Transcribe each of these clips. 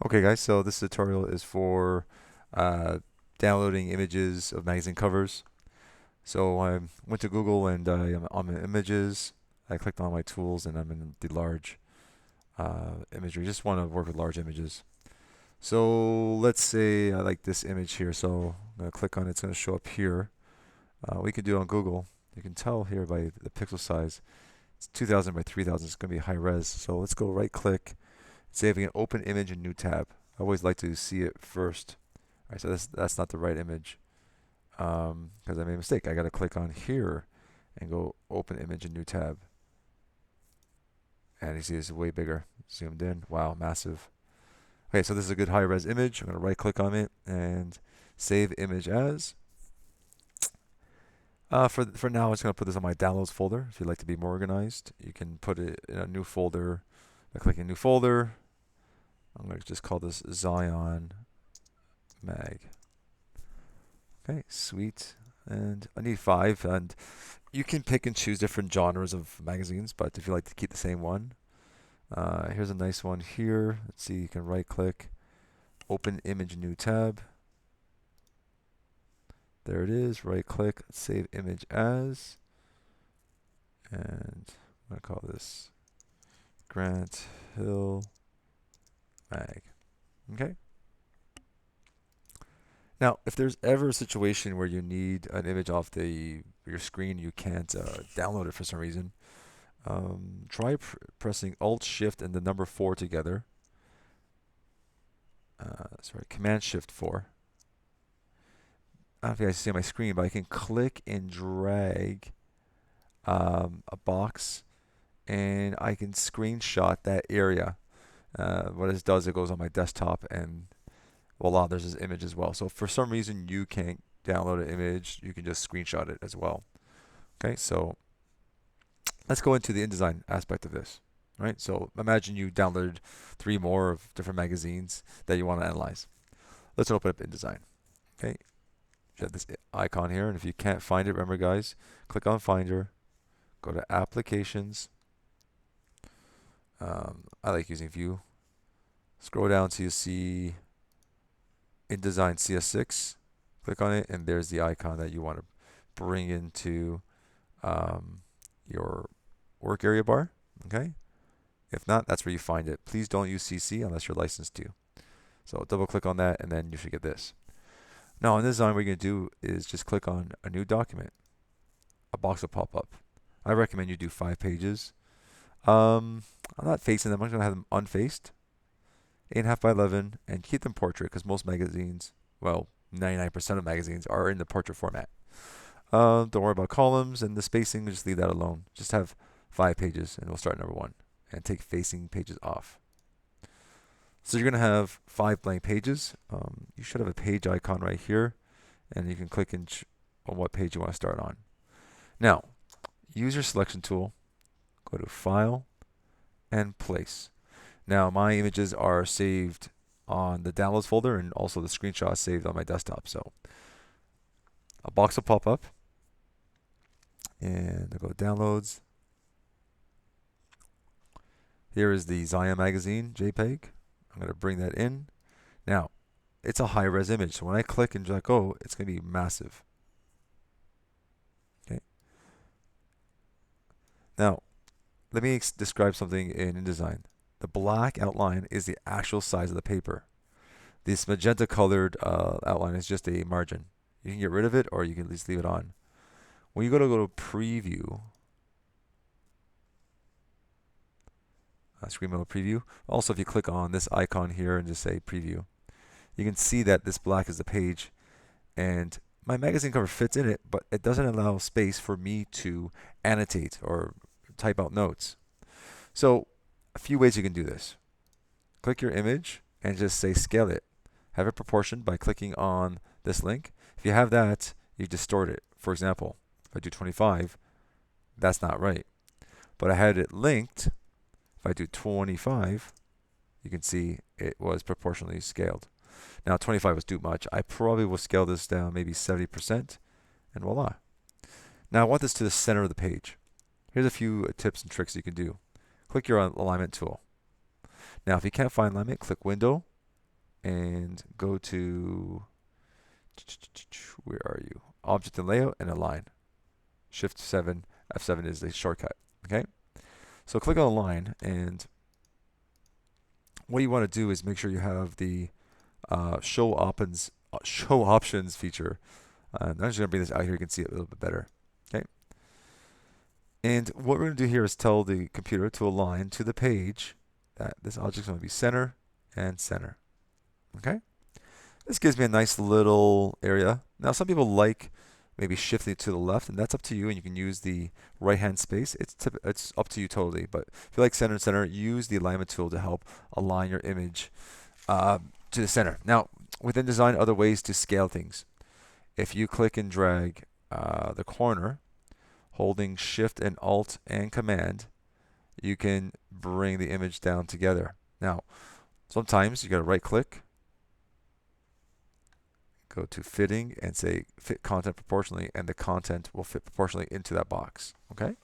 Okay guys, so this tutorial is for uh, downloading images of magazine covers. So I went to Google and I'm on my images. I clicked on my tools and I'm in the large imagery. Just want to work with large images. So let's say I like this image here. So I'm going to click on it. It's going to show up here. We can do it on Google. You can tell here by the pixel size. It's 2000 by 3000. It's going to be high res. So let's go right click, saving an open image in new tab. I always like to see it first. All right, so that's not the right image because I made a mistake. I got to click on here and go open image in new tab. And you see it's way bigger. Zoomed in. Wow, massive. Okay, so this is a good high res image. I'm going to right click on it and save image as. For now, I'm just going to put this on my downloads folder. If you'd like to be more organized, you can put it in a new folder by clicking new folder. I'm going to just call this Zion Mag. Okay, sweet. And I need 5. And you can pick and choose different genres of magazines, but if you like to keep the same one, here's a nice one here. Let's see, you can right click, open image, new tab. There it is. Right click, save image as. And I'm going to call this Grant Hill Mag. Okay. Now, if there's ever a situation where you need an image off your screen, you can't download it for some reason, try pressing Alt Shift and the number 4 together. Sorry, Command Shift 4. I don't know if you guys see on my screen, but I can click and drag a box, and I can screenshot that area. What it does, it goes on my desktop, and voila, there's this image as well. So if for some reason you can't download an image, you can just screenshot it as well. Okay, so let's go into the InDesign aspect of this. Right, so imagine you downloaded 3 more of different magazines that you want to analyze. Let's open up InDesign. Okay, you have this icon here, and if you can't find it, remember guys, click on Finder, go to Applications. I like using View. Scroll down till you see InDesign CS6. Click on it, and there's the icon that you want to bring into your work area bar. Okay. If not, that's where you find it. Please don't use CC unless you're licensed to. So double click on that, and then you should get this. Now in InDesign, what you're going to do is just click on a new document. A box will pop up. I recommend you do 5 pages. I'm not facing them. I'm going to have them unfaced, 8.5 by 11, and keep them portrait because most magazines, well, 99% of magazines are in the portrait format. Don't worry about columns and the spacing. Just leave that alone. Just have 5 pages, and we'll start number 1. And take facing pages off. So you're going to have 5 blank pages. You should have a page icon right here, and you can click on what page you want to start on. Now, use your selection tool. Go to File and Place. Now, my images are saved on the Downloads folder, and also the screenshot saved on my desktop. So a box will pop up, and I'll go Downloads. Here is the Zion magazine JPEG. I'm going to bring that in. Now, it's a high-res image, so when I click and drag go, it's going to be massive. Okay. Now, let me describe something in InDesign. The black outline is the actual size of the paper. This magenta-colored outline is just a margin. You can get rid of it, or you can at least leave it on. When you go to Preview, Screen Mode Preview. Also, if you click on this icon here and just say Preview, you can see that this black is the page, and my magazine cover fits in it, but it doesn't allow space for me to annotate or type out notes. So, a few ways you can do this. Click your image and just say scale it. Have it proportioned by clicking on this link. If you have that, you distort it. For example, if I do 25, that's not right. But I had it linked. If I do 25, you can see it was proportionally scaled. Now 25 was too much. I probably will scale this down maybe 70%, and voila. Now I want this to the center of the page. Here's a few tips and tricks you can do. Click your alignment tool. Now if you can't find alignment, click Window, and go to, where are you? Object and layout and align. Shift 7, F7 is the shortcut. Okay? So click on align, and what you want to do is make sure you have the show options feature. I'm just going to bring this out here. You can see it a little bit better. Okay. And what we're going to do here is tell the computer to align to the page that this object is going to be center and center. Okay. This gives me a nice little area. Now, some people like maybe shifting it to the left, and that's up to you. And you can use the right-hand space. It's up to you totally. But if you like center and center, use the alignment tool to help align your image to the center. Now, within design, other ways to scale things. If you click and drag the corner, holding Shift and Alt and Command, you can bring the image down together. Now, sometimes you got to right-click, go to Fitting, and say Fit Content Proportionally, and the content will fit proportionally into that box. Okay.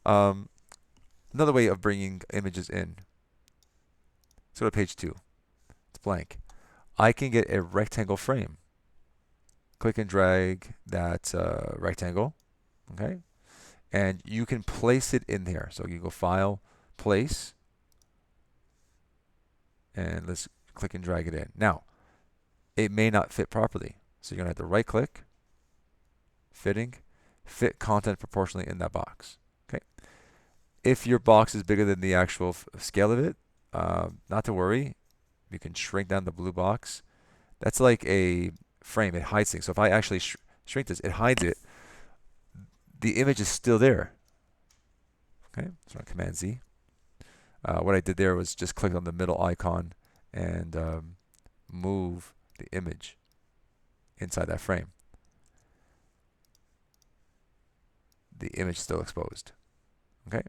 Another way of bringing images in. Let's go to page 2. It's blank. I can get a rectangle frame. Click and drag that rectangle, okay? And you can place it in here. So you go File, Place, and let's click and drag it in. Now, it may not fit properly. So you're going to have to right-click, Fitting, Fit Content Proportionally in that box, okay? If your box is bigger than the actual scale of it, not to worry. You can shrink down the blue box. That's like a frame. It hides things. So if I actually shrink this, it hides it. The image is still there. Okay, so Command Z. What I did there was just click on the middle icon and move the image inside that frame. The image is still exposed. Okay,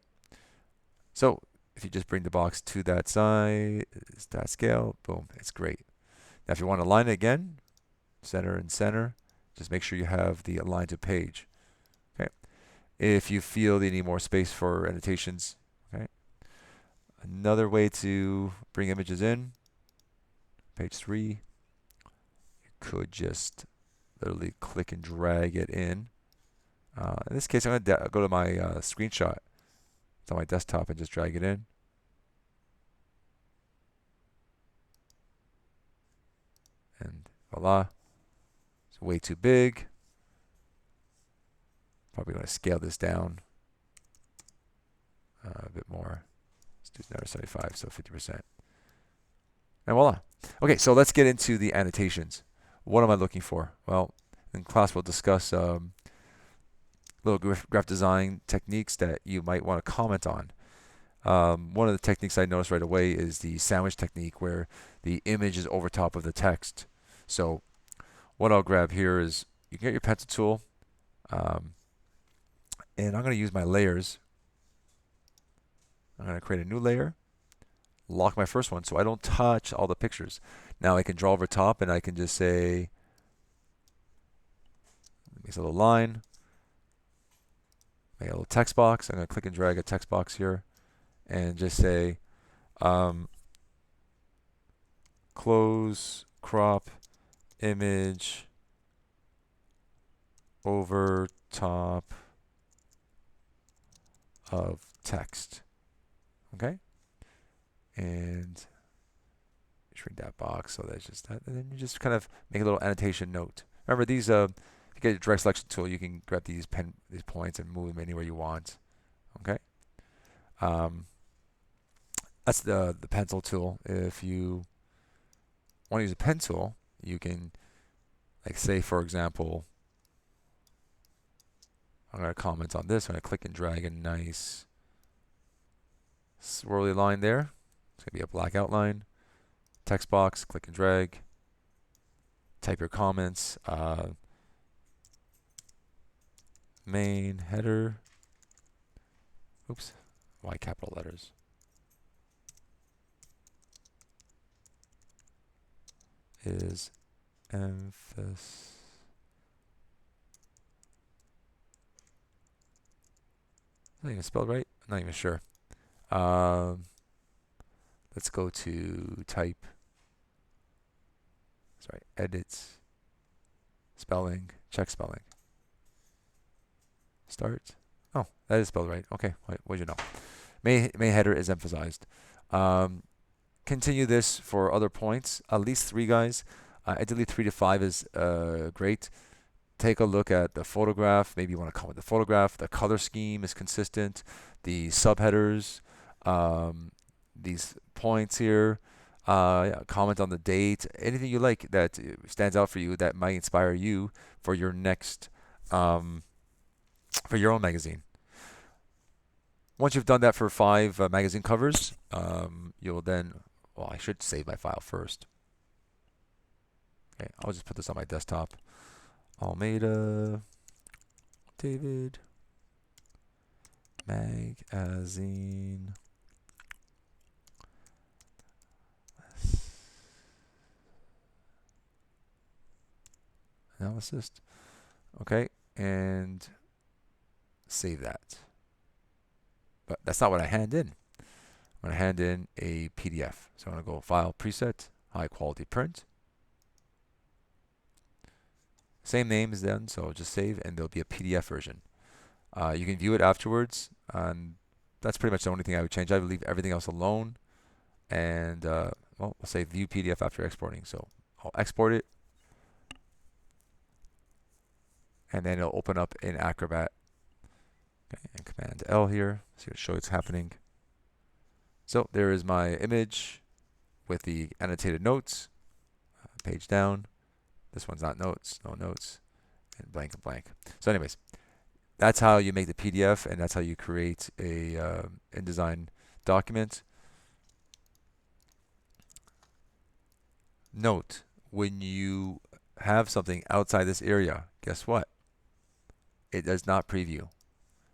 so if you just bring the box to that size, that scale, boom, it's great. Now if you want to align it again, center and center, just make sure you have the align to page. Okay. If you feel you need more space for annotations, okay. Another way to bring images in, page 3, you could just literally click and drag it in. In this case, I'm going to go to my screenshot. It's on my desktop and just drag it in. And voila. It's way too big. Probably going to scale this down a bit more. Let's do another 75, so 50%. And voila. Okay, so let's get into the annotations. What am I looking for? Well, in class we'll discuss little graph design techniques that you might want to comment on. One of the techniques I noticed right away is the sandwich technique, where the image is over top of the text. So what I'll grab here is, you can get your pencil tool, and I'm going to use my layers. I'm going to create a new layer, lock my first one so I don't touch all the pictures. Now I can draw over top, and I can just say, make a little line, make a little text box. I'm going to click and drag a text box here and just say close crop image over top of text. Okay, and shrink that box so that's just that, and then you just kind of make a little annotation note. Remember these, if you get a direct selection tool, you can grab these points and move them anywhere you want. Okay, that's the pencil tool. If you want to use a pen tool, you can, like, say for example, I'm going to comment on this. I'm going to click and drag a nice swirly line there. It's going to be a black outline. Text box, click and drag. Type your comments. Main header. Oops. Why capital letters? Is emphasis. Not even spelled right? I'm not even sure. Let's go to type. Sorry, edits, spelling, check spelling. Start. Oh, that is spelled right. Okay, what you know? Main header is emphasized. Continue this for other points. At least 3 guys. Ideally 3 to 5 is great. Take a look at the photograph. Maybe you want to comment the photograph. The color scheme is consistent. The subheaders, these points here. Yeah, comment on the date. Anything you like that stands out for you that might inspire you for your next, for your own magazine. Once you've done that for 5 magazine covers, you'll then, well, I should save my file first. Okay, I'll just put this on my desktop. Almeida, David, magazine, analysis. Okay, and save that. But that's not what I hand in. I'm going to hand in a PDF. So I'm going to go File, Preset, High Quality Print. Same name as then, so just save, and there'll be a PDF version. You can view it afterwards, and that's pretty much the only thing I would change. I would leave everything else alone, and well, we'll say View PDF after exporting. So I'll export it, and then it'll open up in Acrobat. Okay, and Command L here, so it'll show it's happening. So there is my image with the annotated notes, page down. This one's not notes, no notes, and blank and blank. So anyways, that's how you make the PDF, and that's how you create a InDesign document. Note, when you have something outside this area, guess what? It does not preview.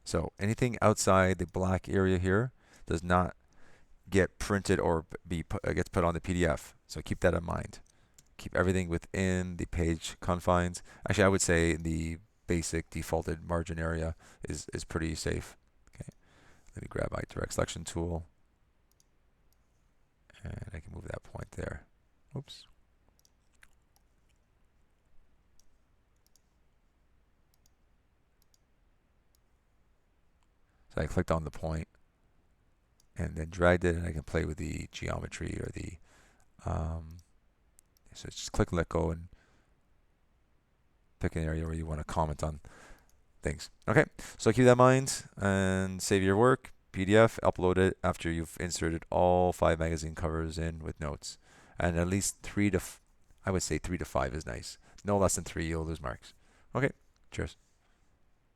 So anything outside the black area here does not get printed or gets put on the PDF. So keep that in mind. Keep everything within the page confines. Actually, I would say the basic defaulted margin area is pretty safe. Okay, let me grab my direct selection tool, and I can move that point there. Oops. So I clicked on the point and then dragged it, and I can play with the geometry or the so just click and let go and pick an area where you want to comment on things. Okay, so keep that in mind and save your work. PDF, upload it after you've inserted all 5 magazine covers in with notes. And at least 3 to, I would say 3 to 5 is nice. No less than 3, you'll lose marks. Okay, cheers.